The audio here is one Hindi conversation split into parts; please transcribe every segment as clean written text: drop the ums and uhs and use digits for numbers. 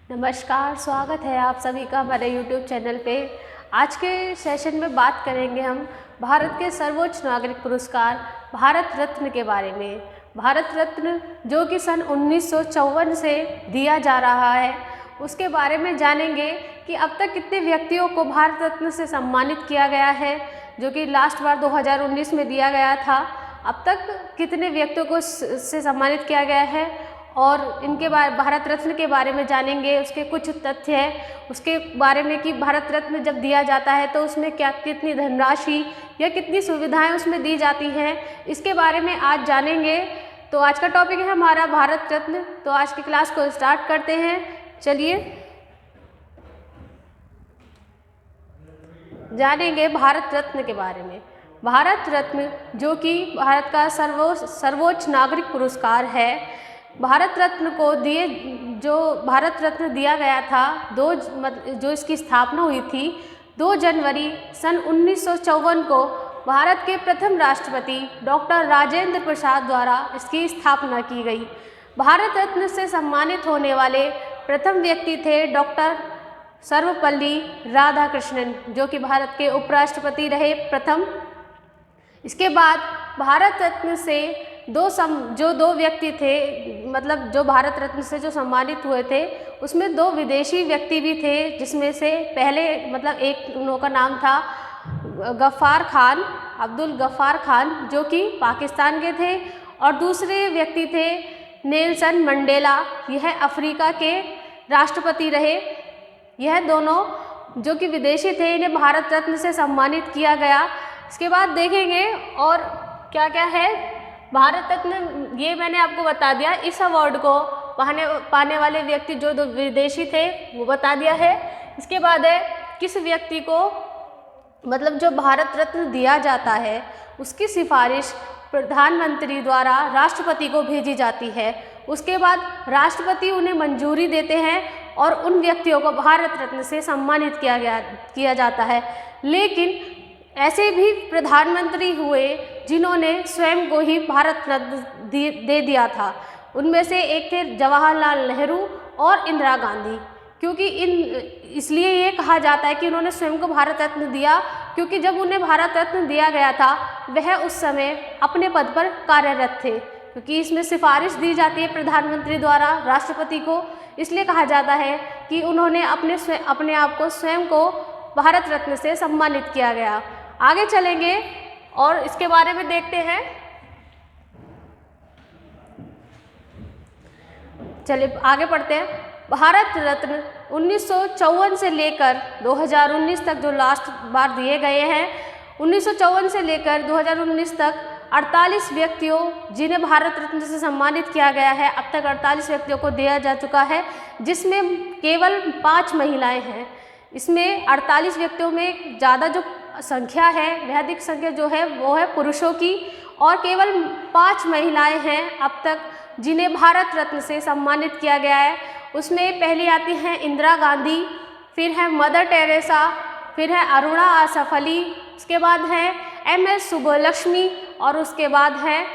नमस्कार, स्वागत है आप सभी का हमारे YouTube चैनल पे। आज के सेशन में बात करेंगे हम भारत के सर्वोच्च नागरिक पुरस्कार भारत रत्न के बारे में। भारत रत्न जो कि सन 1954 से दिया जा रहा है, उसके बारे में जानेंगे कि अब तक कितने व्यक्तियों को भारत रत्न से सम्मानित किया गया है, जो कि लास्ट बार 2019 में दिया गया था। अब तक कितने व्यक्तियों को से सम्मानित किया गया है और इनके भारत रत्न के बारे में जानेंगे। उसके कुछ तथ्य हैं उसके बारे में कि भारत रत्न जब दिया जाता है तो उसमें कितनी धनराशि या कितनी सुविधाएं उसमें दी जाती हैं, इसके बारे में आज जानेंगे। तो आज का टॉपिक है हमारा भारत रत्न। तो आज की क्लास को स्टार्ट करते हैं। चलिए जानेंगे भारत रत्न के बारे में। भारत रत्न जो कि भारत का सर्वोच्च नागरिक पुरस्कार है। भारत रत्न को जो भारत रत्न दिया गया था जो इसकी स्थापना हुई थी 2 जनवरी सन 1954 को भारत के प्रथम राष्ट्रपति डॉक्टर राजेंद्र प्रसाद द्वारा इसकी स्थापना की गई। भारत रत्न से सम्मानित होने वाले प्रथम व्यक्ति थे डॉक्टर सर्वपल्ली राधाकृष्णन, जो कि भारत के उपराष्ट्रपति रहे प्रथम। इसके बाद भारत रत्न से दो व्यक्ति थे, मतलब जो भारत रत्न से जो सम्मानित हुए थे उसमें 2 विदेशी व्यक्ति भी थे, जिसमें से पहले एक उनका नाम था अब्दुल गफ्फार खान, जो कि पाकिस्तान के थे, और दूसरे व्यक्ति थे नेल्सन मंडेला, यह अफ्रीका के राष्ट्रपति रहे। यह दोनों जो कि विदेशी थे, इन्हें भारत रत्न से सम्मानित किया गया। इसके बाद देखेंगे और क्या क्या है। भारत रत्न ये मैंने आपको बता दिया। इस अवार्ड को पाने वाले व्यक्ति जो 2 विदेशी थे वो बता दिया है। इसके बाद है किस व्यक्ति को जो भारत रत्न दिया जाता है उसकी सिफारिश प्रधानमंत्री द्वारा राष्ट्रपति को भेजी जाती है। उसके बाद राष्ट्रपति उन्हें मंजूरी देते हैं और उन व्यक्तियों को भारत रत्न से सम्मानित किया जाता है। लेकिन ऐसे भी प्रधानमंत्री हुए जिन्होंने स्वयं को ही भारत रत्न दे दिया था। उनमें से एक थे जवाहरलाल नेहरू और इंदिरा गांधी। क्योंकि इसलिए ये कहा जाता है कि उन्होंने स्वयं को भारत रत्न दिया, क्योंकि जब उन्हें भारत रत्न दिया गया था वह उस समय अपने पद पर कार्यरत थे। क्योंकि इसमें सिफारिश दी जाती है प्रधानमंत्री द्वारा राष्ट्रपति को, इसलिए कहा जाता है कि उन्होंने अपने आप को स्वयं को भारत रत्न से सम्मानित किया गया। आगे चलेंगे और इसके बारे में देखते हैं। चलिए आगे पढ़ते हैं। भारत रत्न 1954 से लेकर 2019 तक जो लास्ट बार दिए गए हैं, 1954 से लेकर 2019 तक 48 व्यक्तियों जिन्हें भारत रत्न से सम्मानित किया गया है। अब तक 48 व्यक्तियों को दिया जा चुका है, जिसमें केवल 5 महिलाएं हैं। इसमें 48 व्यक्तियों में ज़्यादा जो संख्या है वह अधिक संख्या जो है वो है पुरुषों की, और केवल 5 महिलाएं हैं अब तक जिन्हें भारत रत्न से सम्मानित किया गया है। उसमें पहली आती हैं इंदिरा गांधी, फिर है मदर टेरेसा, फिर है अरुणा आसफ अली, उसके बाद है MS सुब्बलक्ष्मी, और उसके बाद है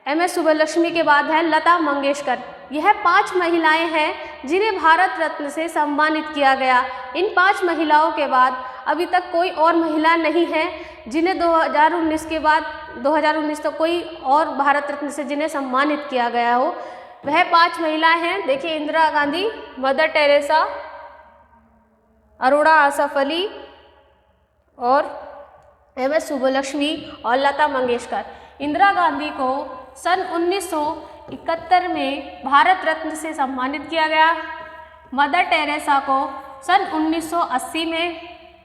MS सुब्बलक्ष्मी के बाद है लता मंगेशकर। यह 5 महिलाएं हैं जिन्हें भारत रत्न से सम्मानित किया गया। इन 5 महिलाओं के बाद अभी तक कोई और महिला नहीं है जिन्हें 2019 के बाद 2019 तक कोई और भारत रत्न से जिन्हें सम्मानित किया गया हो। वह 5 महिलाएं हैं। देखिए, इंदिरा गांधी, मदर टेरेसा, अरुणा आसफ अली और MS सुब्बलक्ष्मी और लता मंगेशकर। इंदिरा गांधी को सन 1971 में भारत रत्न से सम्मानित किया गया। मदर टेरेसा को सन 1980 में,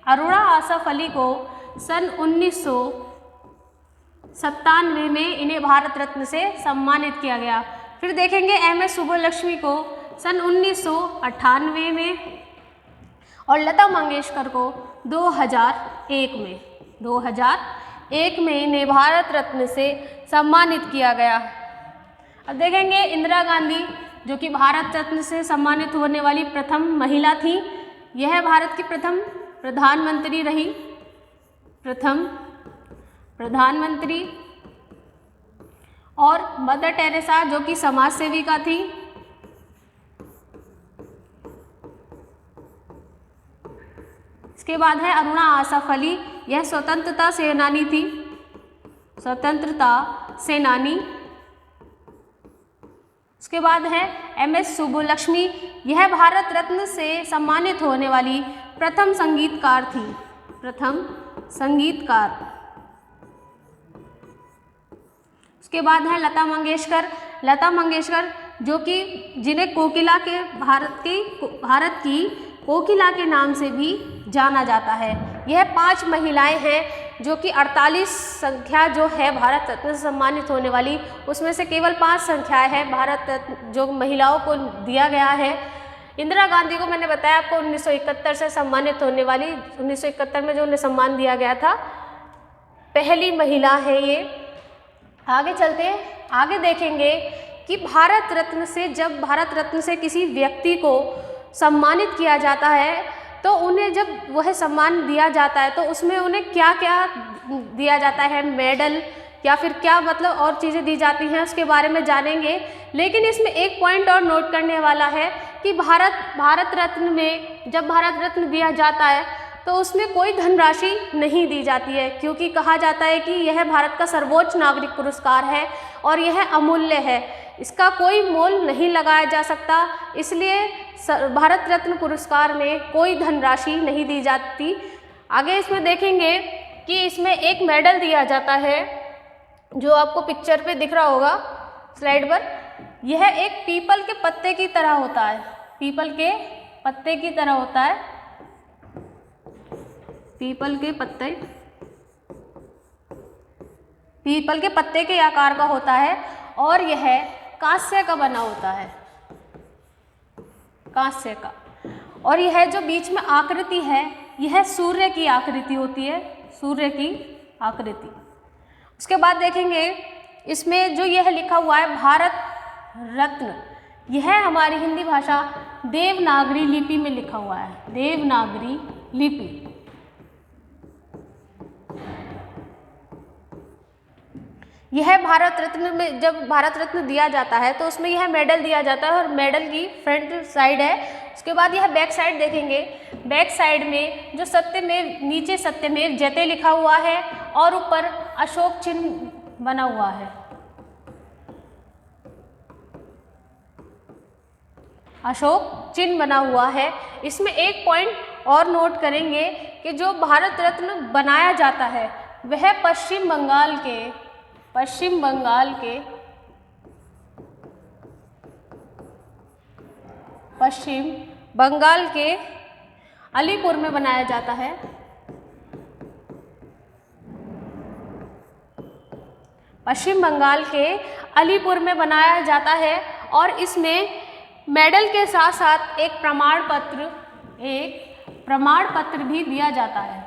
अरुणा आसफ अली को सन 1997 में इन्हें भारत रत्न से सम्मानित किया गया। फिर देखेंगे MS सुब्बलक्ष्मी को सन 1998 में और लता मंगेशकर को 2001 में इन्हें भारत रत्न से सम्मानित किया गया। अब देखेंगे इंदिरा गांधी जो कि भारत रत्न से सम्मानित होने वाली प्रथम महिला थी। यह भारत की प्रथम प्रधानमंत्री रही, और मदर टेरेसा जो कि समाज सेविका थी। इसके बाद है अरुणा आसफ अली, यह स्वतंत्रता सेनानी थी, स्वतंत्रता सेनानी। उसके बाद है MS सुब्बुलक्ष्मी, यह भारत रत्न से सम्मानित होने वाली प्रथम संगीतकार थी, प्रथम संगीतकार। उसके बाद है लता मंगेशकर, लता मंगेशकर जो कि जिन्हें कोकिला के भारत की कोकिला के नाम से भी जाना जाता है। यह 5 महिलाएं हैं जो कि 48 संख्या जो है भारत रत्न से सम्मानित होने वाली, उसमें से केवल 5 संख्याएं हैं भारत रत्न जो महिलाओं को दिया गया है। इंदिरा गांधी को मैंने बताया आपको 1971 से सम्मानित होने वाली, 1971 में जो उन्हें सम्मान दिया गया था, पहली महिला है ये। आगे चलते हैं, आगे देखेंगे कि भारत रत्न से, जब भारत रत्न से किसी व्यक्ति को सम्मानित किया जाता है तो उन्हें जब वह सम्मान दिया जाता है तो उसमें उन्हें क्या क्या दिया जाता है, मेडल या फिर क्या मतलब और चीज़ें दी जाती हैं, उसके बारे में जानेंगे। लेकिन इसमें एक पॉइंट और नोट करने वाला है कि भारत रत्न में जब भारत रत्न दिया जाता है तो उसमें कोई धनराशि नहीं दी जाती है, क्योंकि कहा जाता है कि यह भारत का सर्वोच्च नागरिक पुरस्कार है और यह अमूल्य है, इसका कोई मोल नहीं लगाया जा सकता, इसलिए भारत रत्न पुरस्कार में कोई धनराशि नहीं दी जाती। आगे इसमें देखेंगे कि इसमें एक मेडल दिया जाता है जो आपको पिक्चर पे दिख रहा होगा स्लाइड पर। यह एक पीपल के पत्ते की तरह होता है, पीपल के पत्ते की तरह होता है, पीपल के पत्ते के आकार का होता है और यह कांस्य का बना होता है, कांस्य का। और यह जो बीच में आकृति है यह सूर्य की आकृति होती है, सूर्य की आकृति। उसके बाद देखेंगे इसमें जो यह लिखा हुआ है भारत रत्न, यह हमारी हिंदी भाषा देवनागरी लिपि में लिखा हुआ है, देवनागरी लिपि। यह भारत रत्न में जब भारत रत्न दिया जाता है तो उसमें यह मेडल दिया जाता है और मेडल की फ्रंट साइड है। उसके बाद यह बैक साइड देखेंगे, बैक साइड में जो सत्यमेव, नीचे सत्यमेव जयते लिखा हुआ है और ऊपर अशोक चिन्ह बना हुआ है, अशोक चिन्ह बना हुआ है। इसमें एक पॉइंट और नोट करेंगे कि जो भारत रत्न बनाया जाता है वह पश्चिम बंगाल के अलीपुर में बनाया जाता है। पश्चिम बंगाल के अलीपुर में बनाया जाता है और इसमें मेडल के साथ साथ एक प्रमाण पत्र भी दिया जाता है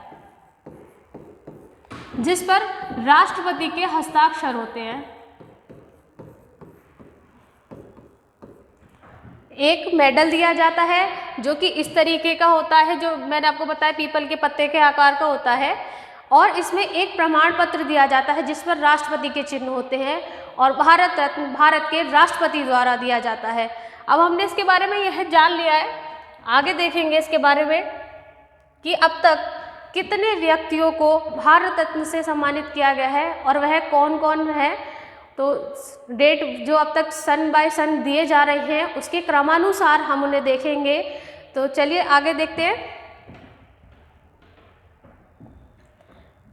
जिस पर राष्ट्रपति के हस्ताक्षर होते हैं। एक मेडल दिया जाता है जो कि इस तरीके का होता है, जो मैंने आपको बताया पीपल के पत्ते के आकार का होता है, और इसमें एक प्रमाण पत्र दिया जाता है जिस पर राष्ट्रपति के चिन्ह होते हैं और भारत रत्न भारत के राष्ट्रपति द्वारा दिया जाता है। अब हमने इसके बारे में यह जान लिया है, आगे देखेंगे इसके बारे में कि अब तक कितने व्यक्तियों को भारत रत्न से सम्मानित किया गया है और वह कौन कौन है। तो डेट जो अब तक सन बाय सन दिए जा रहे हैं उसके क्रमानुसार हम उन्हें देखेंगे। तो चलिए आगे देखते हैं।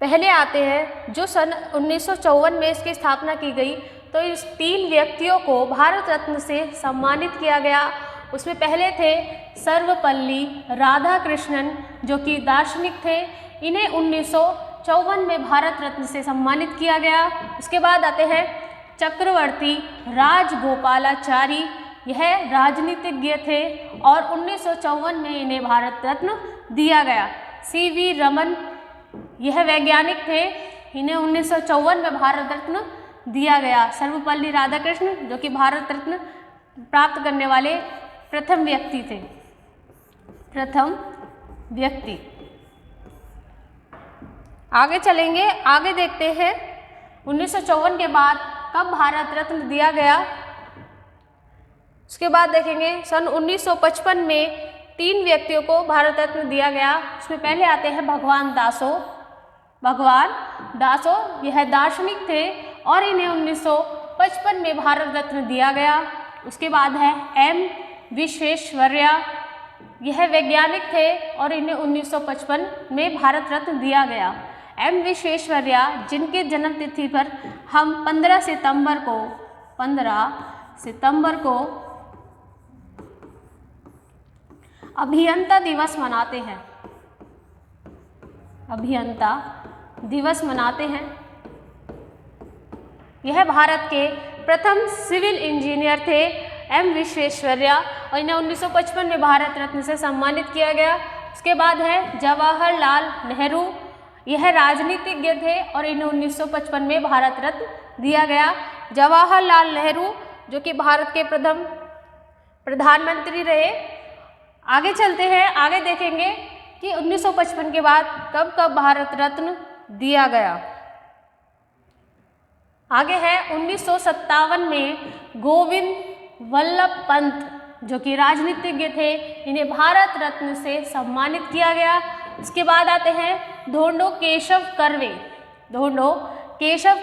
पहले आते हैं जो सन 1954 में इसकी स्थापना की गई, तो इस 3 व्यक्तियों को भारत रत्न से सम्मानित किया गया। उसमें पहले थे सर्वपल्ली राधाकृष्णन जो कि दार्शनिक थे, इन्हें 1954 में भारत रत्न से सम्मानित किया गया। उसके बाद आते हैं चक्रवर्ती राजगोपालाचारी, यह राजनीतिज्ञ थे और 1954 में इन्हें भारत रत्न दिया गया। CV रमन, यह वैज्ञानिक थे, इन्हें 1954 में भारत रत्न दिया गया। सर्वपल्ली राधाकृष्ण जो कि भारत रत्न प्राप्त करने वाले प्रथम व्यक्ति थे, प्रथम व्यक्ति। आगे चलेंगे, आगे देखते हैं 1954 के बाद कब भारत रत्न दिया गया। उसके बाद देखेंगे सन 1955 में 3 व्यक्तियों को भारत रत्न दिया गया। उसमें पहले आते हैं भगवान दासो, यह दार्शनिक थे और इन्हें 1955 में भारत रत्न दिया गया। उसके बाद है एम विश्वेश्वरैया, यह वैज्ञानिक थे और इन्हें 1955 में भारत रत्न दिया गया। एम विश्वेश्वरैया जिनके जन्म तिथि पर हम 15 सितंबर को अभियंता दिवस मनाते हैं। अभियंता दिवस मनाते हैं। यह भारत के प्रथम सिविल इंजीनियर थे एम विश्वेश्वरैया और इन्हें 1955 में भारत रत्न से सम्मानित किया गया। उसके बाद है जवाहरलाल नेहरू, यह राजनीतिज्ञ थे और इन्हें 1955 में भारत रत्न दिया गया। जवाहरलाल नेहरू जो कि भारत के प्रथम प्रधानमंत्री रहे। आगे चलते हैं, आगे देखेंगे कि 1955 के बाद कब कब भारत रत्न दिया गया। आगे है 1957 में गोविंद वल्लभ पंत जो कि राजनीतिज्ञ थे, इन्हें भारत रत्न से सम्मानित किया गया। इसके बाद आते हैं ढोंडो केशव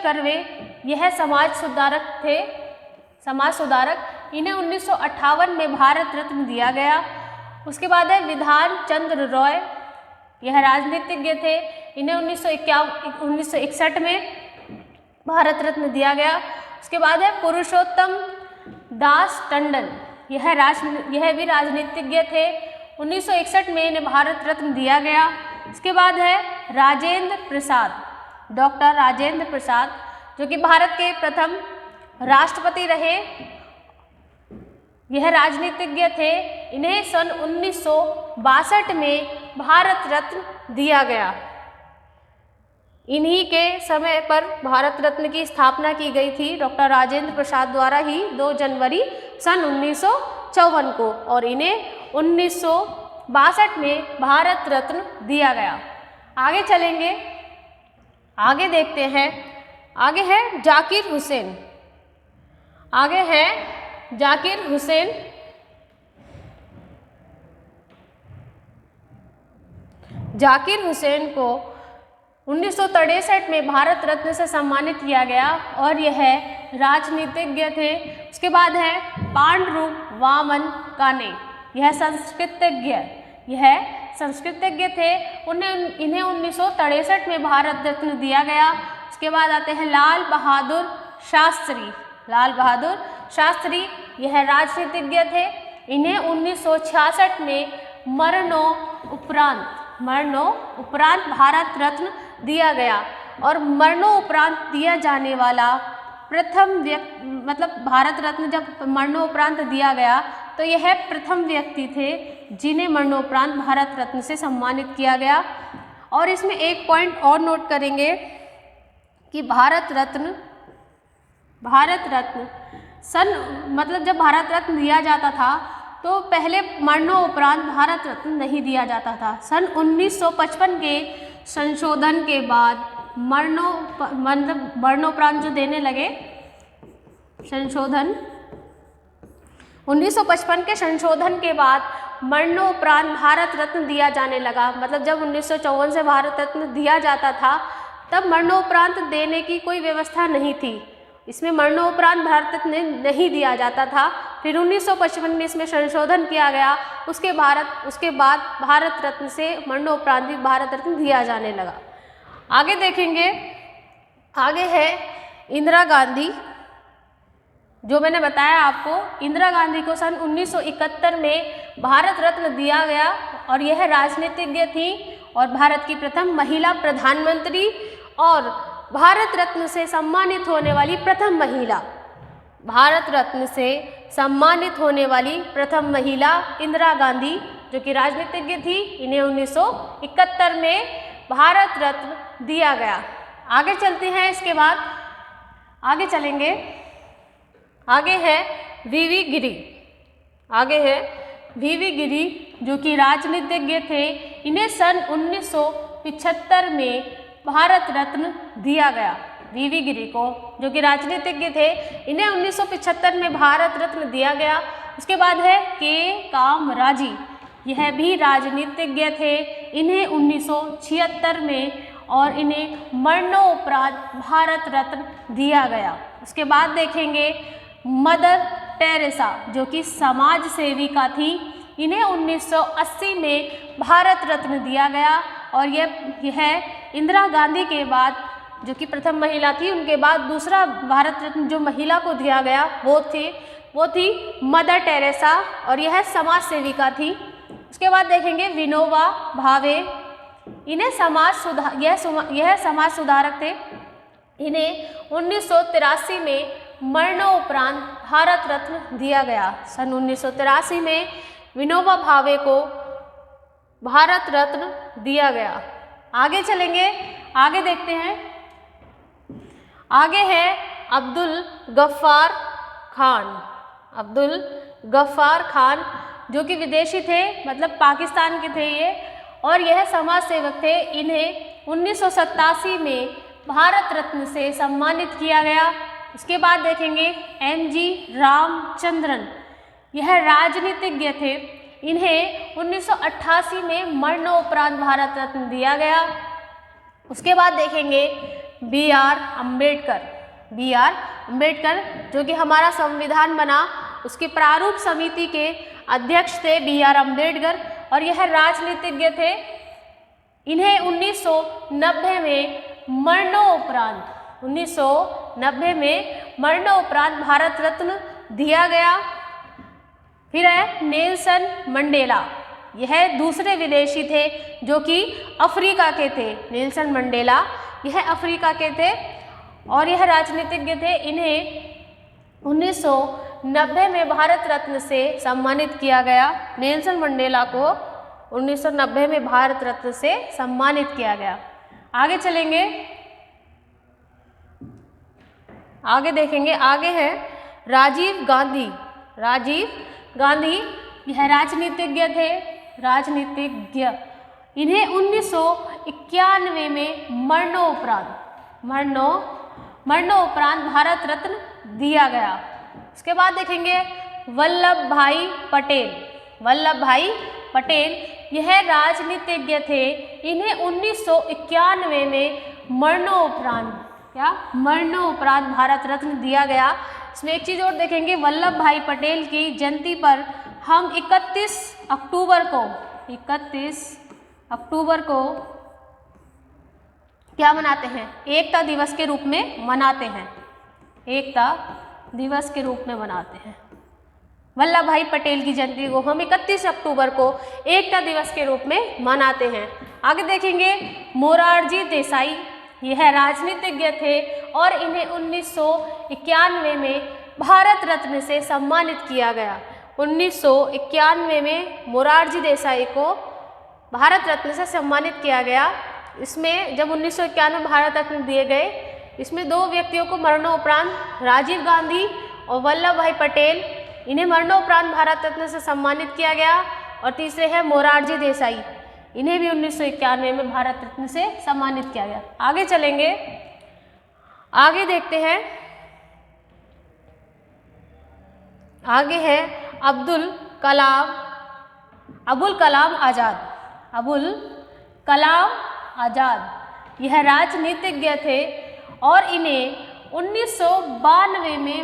कर्वे, यह समाज सुधारक, इन्हें 1958 में भारत रत्न दिया गया। उसके बाद है विधान चंद्र रॉय, यह राजनीतिज्ञ थे, इन्हें 1961 में भारत रत्न दिया गया। उसके बाद है पुरुषोत्तम दास टंडन, यह भी राजनीतिज्ञ थे, 1961 में इन्हें भारत रत्न दिया गया। इसके बाद है डॉक्टर राजेंद्र प्रसाद जो कि भारत के प्रथम राष्ट्रपति रहे, यह राजनीतिज्ञ थे, इन्हें सन 1962 में भारत रत्न दिया गया। इन्हीं के समय पर भारत रत्न की स्थापना की गई थी डॉक्टर राजेंद्र प्रसाद द्वारा ही 2 जनवरी सन 1954 को, और इन्हें 1962 में भारत रत्न दिया गया। आगे चलेंगे, आगे देखते हैं। आगे है जाकिर हुसैन। जाकिर हुसैन को 1963 में भारत रत्न से सम्मानित किया गया और यह राजनीतिज्ञ थे। उसके बाद है पांडुरंग वामन काने, यह संस्कृतज्ञ थे, इन्हें 1963 में भारत रत्न दिया गया। उसके बाद आते हैं लाल बहादुर शास्त्री, यह राजनीतिज्ञ थे, इन्हें 1966 में मरणोपरांत भारत रत्न दिया गया। और मरणोपरांत दिया जाने वाला प्रथम व्यक्ति, मतलब भारत रत्न जब मरणोपरांत दिया गया तो यह प्रथम व्यक्ति थे जिन्हें मरणोपरांत भारत रत्न से सम्मानित किया गया। और इसमें एक पॉइंट और नोट करेंगे कि भारत रत्न जब भारत रत्न दिया जाता था तो पहले मरणोपरांत भारत रत्न नहीं दिया जाता था। सन 1955 के संशोधन के बाद मरणोपरांत जो देने लगे, 1955 के संशोधन के बाद मरणोपरांत भारत रत्न दिया जाने लगा। मतलब जब 1954 से भारत रत्न दिया जाता था तब मरणोपरांत देने की कोई व्यवस्था नहीं थी, इसमें मरणोपरांत भारत रत्न नहीं दिया जाता था। फिर 1955 में इसमें संशोधन किया गया, उसके बाद भारत रत्न से मरणोपरांत भी भारत रत्न दिया जाने लगा। आगे देखेंगे, आगे है इंदिरा गांधी, जो मैंने बताया आपको, इंदिरा गांधी को सन 1971 में भारत रत्न दिया गया और यह राजनीतिज्ञ थी और भारत की प्रथम महिला प्रधानमंत्री और भारत रत्न से सम्मानित होने वाली प्रथम महिला, इंदिरा गांधी जो कि राजनीतिज्ञ थी, इन्हें 1971 में भारत रत्न दिया गया। आगे चलते हैं, इसके बाद आगे चलेंगे। आगे है वीवी गिरी जो कि राजनीतिज्ञ थे, इन्हें सन 1975 में भारत रत्न दिया गया। वीवी गिरी को, जो कि राजनीतिज्ञ थे, इन्हें 1975 में भारत रत्न दिया गया। उसके बाद है के कामराजी, यह भी राजनीतिज्ञ थे। इन्हें 1976 में और इन्हें मरणोपरांत भारत रत्न दिया गया। उसके बाद देखेंगे मदर टेरेसा जो कि समाज सेविका थी। इन्हें 1980 में भारत रत्न दिया गया और यह इंदिरा गांधी के बाद जो कि प्रथम महिला थी, उनके बाद दूसरा भारत रत्न जो महिला को दिया गया वो थी मदर टेरेसा और यह समाज सेविका थी। उसके बाद देखेंगे विनोबा भावे। इन्हें यह समाज सुधारक थे। इन्हें 1983 में मरणोपरांत भारत रत्न दिया गया। सन 1983 में विनोबा भावे को भारत रत्न दिया गया। आगे चलेंगे, आगे देखते हैं। आगे है अब्दुल गफ्फार खान। अब्दुल गफ्फार खान जो कि विदेशी थे, मतलब पाकिस्तान के थे ये, और यह समाज सेवक थे। इन्हें 1987 में भारत रत्न से सम्मानित किया गया। उसके बाद देखेंगे एम.जी. रामचंद्रन। यह राजनीतिज्ञ थे। इन्हें 1988 में मरणोपरांत भारत रत्न दिया गया। उसके बाद देखेंगे बी.आर. अम्बेडकर। बी.आर. अम्बेडकर जो कि हमारा संविधान बना उसके प्रारूप समिति के अध्यक्ष थे बी.आर. अम्बेडकर और यह राजनीतिज्ञ थे। इन्हें 1990 में मरणोपरांत भारत रत्न दिया गया। फिर है नेल्सन मंडेला। यह दूसरे विदेशी थे जो कि अफ्रीका के थे। नेल्सन मंडेला यह अफ्रीका के थे और यह राजनीतिज्ञ थे। इन्हें 1990 में भारत रत्न से सम्मानित किया गया। नेल्सन मंडेला को 1990 में भारत रत्न से सम्मानित किया गया। आगे चलेंगे, आगे देखेंगे। आगे है राजीव गांधी। राजीव गांधी यह राजनीतिज्ञ थे। राजनीतिज्ञ इन्हें 1991 में मरणोपरांत भारत रत्न दिया गया। उसके बाद देखेंगे वल्लभ भाई पटेल। वल्लभ भाई पटेल यह राजनीतिज्ञ थे। इन्हें 1991 में मरणोपरांत भारत रत्न दिया गया। इसमें एक चीज़ और देखेंगे, वल्लभ भाई पटेल की जयंती पर हम 31 अक्टूबर को क्या मनाते हैं? एकता दिवस के रूप में मनाते हैं। एकता दिवस के रूप में मनाते हैं। वल्लभ भाई पटेल की जयंती को हम 31 अक्टूबर को एकता दिवस के रूप में मनाते हैं। आगे देखेंगे मोरारजी देसाई। यह राजनीतिज्ञ थे और इन्हें 1991 में भारत रत्न से सम्मानित किया गया। 1991 में मोरारजी देसाई को भारत रत्न से सम्मानित किया गया। इसमें जब 1991 में भारत रत्न दिए गए, इसमें दो व्यक्तियों को मरणोपरांत, राजीव गांधी और वल्लभ भाई पटेल, इन्हें मरणोपरांत भारत रत्न से सम्मानित किया गया। और तीसरे हैं मोरारजी देसाई, इन्हें भी 1991 में भारत रत्न से सम्मानित किया गया। आगे चलेंगे, आगे देखते हैं। आगे है अबुल कलाम आज़ाद। अबुल कलाम आज़ाद यह राजनीतिज्ञ थे और इन्हें 1992 में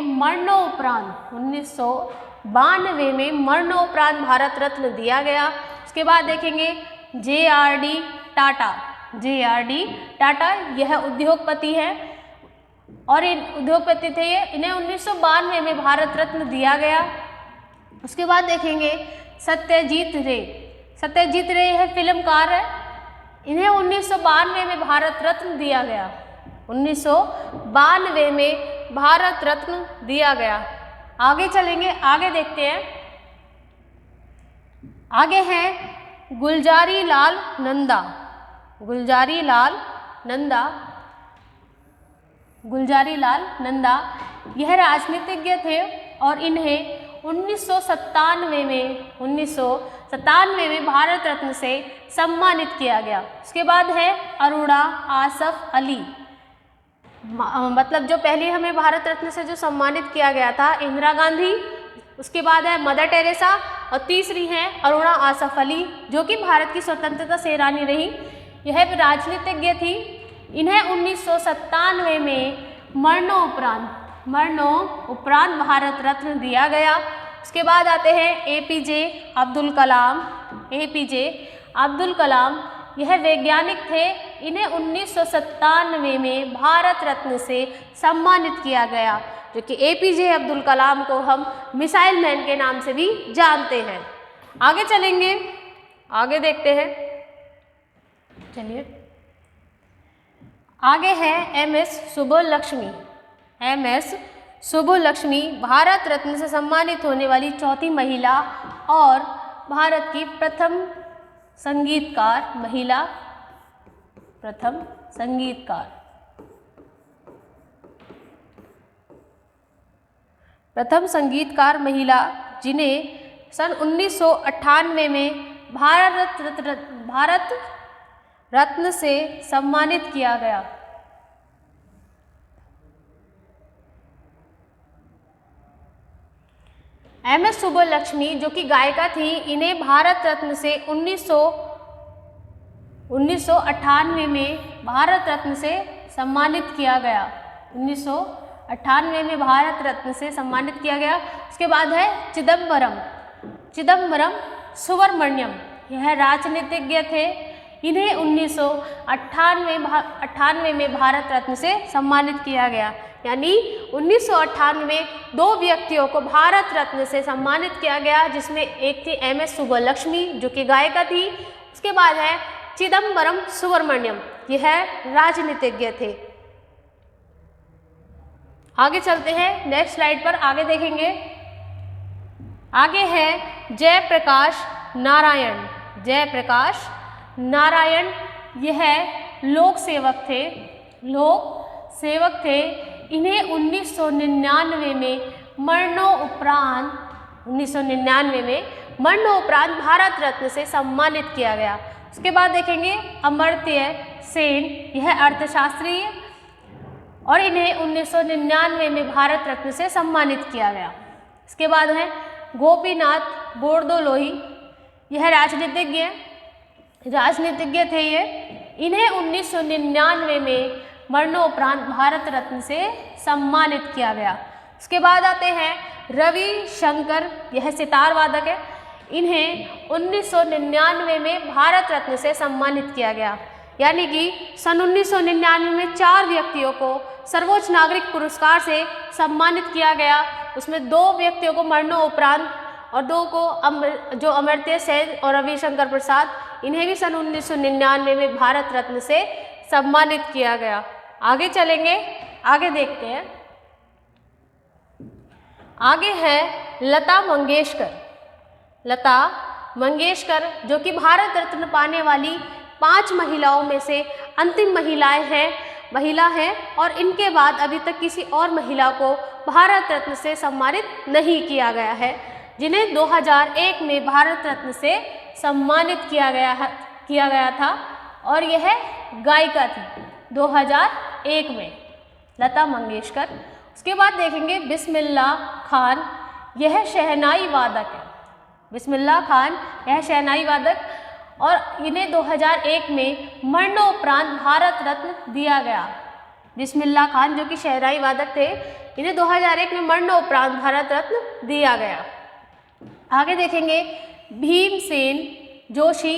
मरणोपरांत भारत रत्न दिया गया। उसके बाद देखेंगे जे.आर.डी. टाटा। जे.आर.डी. टाटा यह उद्योगपति है और इन उद्योगपति थे ये। इन्हें 1992 में भारत रत्न दिया गया। उसके बाद देखेंगे सत्यजीत रे। सत्यजीत रे यह फिल्मकार है। इन्हें 1992 में भारत रत्न दिया गया। 1992 में भारत रत्न दिया गया। आगे चलेंगे, आगे देखते हैं। आगे हैं गुलजारी लाल नंदा। गुलजारी लाल नंदा यह राजनीतिज्ञ थे और इन्हें 1997 में भारत रत्न से सम्मानित किया गया। उसके बाद है अरुणा आसफ अली। मतलब जो पहले हमें भारत रत्न से जो सम्मानित किया गया था इंदिरा गांधी, उसके बाद है मदर टेरेसा और तीसरी हैं अरुणा आसफ अली, जो कि भारत की स्वतंत्रता सेनानी रही। यह भी राजनीतिज्ञ थी। इन्हें 1997 में मरणोपरांत भारत रत्न दिया गया। उसके बाद आते हैं एपीजे अब्दुल कलाम। यह वैज्ञानिक थे। इन्हें 1997 में भारत रत्न से सम्मानित किया गया, जो कि एपीजे अब्दुल कलाम को हम मिसाइल मैन के नाम से भी जानते हैं। आगे चलेंगे, आगे देखते हैं। चलिए आगे है एमएस सुब्बुलक्ष्मी भारत रत्न से सम्मानित होने वाली चौथी महिला और भारत की प्रथम संगीतकार महिला जिन्हें सन 1998 में भारत रत्न से सम्मानित किया गया। एमएस सुब्बुलक्ष्मी, जो कि गायिका थी, इन्हें भारत रत्न से 1998 में भारत रत्न से सम्मानित किया गया। 1998 में भारत रत्न से सम्मानित किया गया। उसके बाद है चिदम्बरम सुब्रमण्यम, यह राजनीतिज्ञ थे। इन्हें 1998 में भारत रत्न से सम्मानित किया गया। यानी 1998 में 2 व्यक्तियों को भारत रत्न से सम्मानित किया गया, जिसमें एक थी एमएस सुब्बुलक्ष्मी, जो कि गायिका थी। उसके बाद है चिदम्बरम सुब्रमण्यम, यह राजनीतिज्ञ थे। आगे चलते हैं, नेक्स्ट स्लाइड पर आगे देखेंगे। आगे है जयप्रकाश नारायण, यह लोक सेवक थे। इन्हें 1999 में मरणोपरांत भारत रत्न से सम्मानित किया गया। उसके बाद देखेंगे अमर्त्य सेन, यह अर्थशास्त्री और इन्हें 1999 में भारत रत्न से सम्मानित किया गया। इसके बाद है गोपीनाथ बोरदोलोई, यह राजनीतिज्ञ थे ये। इन्हें 1999 में मरणोपरांत भारत रत्न से सम्मानित किया गया। उसके बाद आते हैं रविशंकर, यह सितार वादक है। इन्हें 1999 में भारत रत्न से सम्मानित किया गया। यानी कि सन 1999 में 4 व्यक्तियों को सर्वोच्च नागरिक पुरस्कार से सम्मानित किया गया। उसमें 2 व्यक्तियों को मरणोपरांत और 2 को जो अमर्त्य सेन और रविशंकर प्रसाद, इन्हें भी सन 1999 में भारत रत्न से सम्मानित किया गया। आगे चलेंगे, आगे देखते हैं। आगे है लता मंगेशकर, जो कि भारत रत्न पाने वाली 5 महिलाओं में से अंतिम महिला है और इनके बाद अभी तक किसी और महिला को भारत रत्न से सम्मानित नहीं किया गया है, जिन्हें 2001 में भारत रत्न से सम्मानित किया गया था और यह गायिका थी 2001 में, लता मंगेशकर। उसके बाद देखेंगे बिस्मिल्लाह खान, यह शहनाई वादक है। यह शहनाई वादक और इन्हें 2001 में मरणोपरांत भारत रत्न दिया गया। बिस्मिल्लाह खान, जो कि शहनाई वादक थे, इन्हें 2001 में मरणोपरांत भारत रत्न दिया गया। आगे देखेंगे भीमसेन जोशी,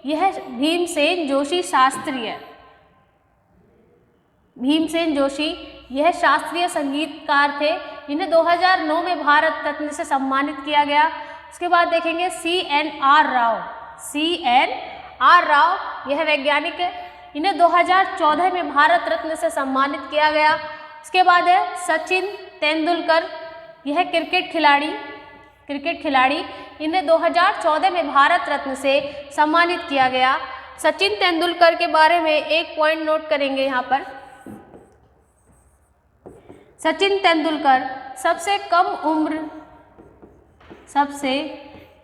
यह भीमसेन जोशी शास्त्रीय है। भीमसेन जोशी यह शास्त्रीय संगीतकार थे। इन्हें 2009 में भारत रत्न से सम्मानित किया गया। उसके बाद देखेंगे CNR राव, यह वैज्ञानिक है। इन्हें 2014 में भारत रत्न से सम्मानित किया गया। उसके बाद है सचिन तेंदुलकर, यह क्रिकेट खिलाड़ी। इन्हें 2014 में भारत रत्न से सम्मानित किया गया। सचिन तेंदुलकर के बारे में एक पॉइंट नोट करेंगे यहाँ पर। सचिन तेंदुलकर सबसे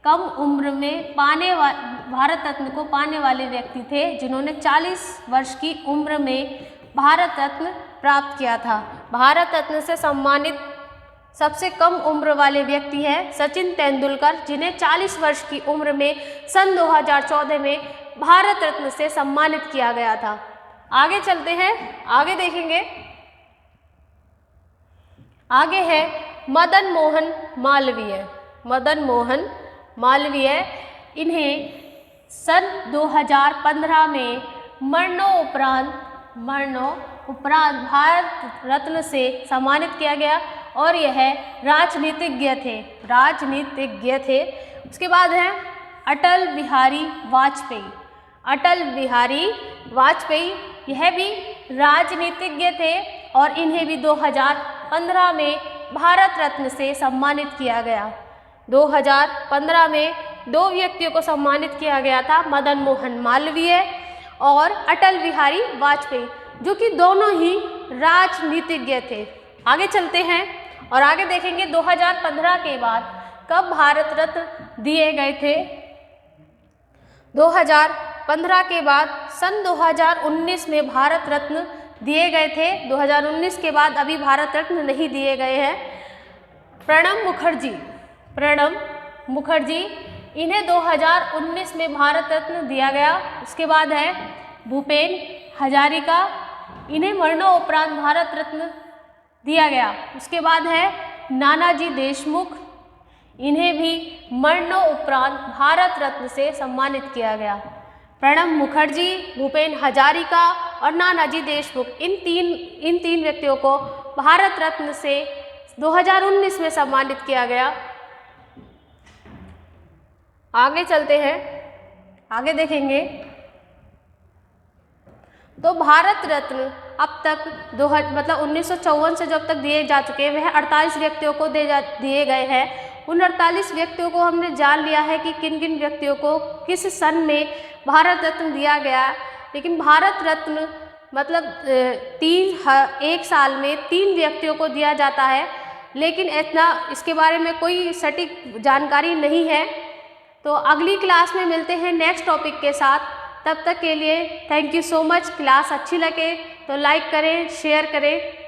कम उम्र में भारत रत्न को पाने वाले व्यक्ति थे, जिन्होंने 40 वर्ष की उम्र में भारत रत्न प्राप्त किया था। भारत रत्न से सम्मानित सबसे कम उम्र वाले व्यक्ति हैं सचिन तेंदुलकर, जिन्हें 40 वर्ष की उम्र में सन 2014 में भारत रत्न से सम्मानित किया गया था। आगे चलते हैं, आगे देखेंगे। आगे है मदन मोहन मालवीय। मदन मोहन मालवीय, इन्हें सन 2015 में मरणोपरांत भारत रत्न से सम्मानित किया गया और यह राजनीतिज्ञ थे। उसके बाद है अटल बिहारी वाजपेयी। अटल बिहारी वाजपेयी यह भी राजनीतिज्ञ थे और इन्हें भी 2015 में भारत रत्न से सम्मानित किया गया। 2015 में दो व्यक्तियों को सम्मानित किया गया था, मदन मोहन मालवीय और अटल बिहारी वाजपेयी, जो कि दोनों ही राजनीतिज्ञ थे। आगे चलते हैं और आगे देखेंगे 2015 के बाद कब भारत रत्न दिए गए थे। 2015 के बाद सन 2019 में भारत रत्न दिए गए थे। 2019 के बाद अभी भारत रत्न नहीं दिए गए हैं। प्रणब मुखर्जी, इन्हें 2019 में भारत रत्न दिया गया। उसके बाद है भूपेन हजारिका, इन्हें मरणोपरांत भारत रत्न दिया गया। उसके बाद है नानाजी देशमुख, इन्हें भी मरणोपरांत भारत रत्न से सम्मानित किया गया। प्रणब मुखर्जी, भूपेन हजारिका और नानाजी देशमुख, इन तीन व्यक्तियों को भारत रत्न से 2019 में सम्मानित किया गया। आगे चलते हैं, आगे देखेंगे तो भारत रत्न अब तक 1954 से जब तक दिए जा चुके हैं, वह 48 व्यक्तियों को दिए गए हैं। उन 48 व्यक्तियों को हमने जान लिया है कि किन किन व्यक्तियों को किस सन में भारत रत्न दिया गया। लेकिन भारत रत्न एक साल में 3 व्यक्तियों को दिया जाता है, लेकिन इसके बारे में कोई सटीक जानकारी नहीं है। तो अगली क्लास में मिलते हैं नेक्स्ट टॉपिक के साथ। तब तक के लिए thank you so much. Class अच्छी लगे तो लाइक करें, शेयर करें।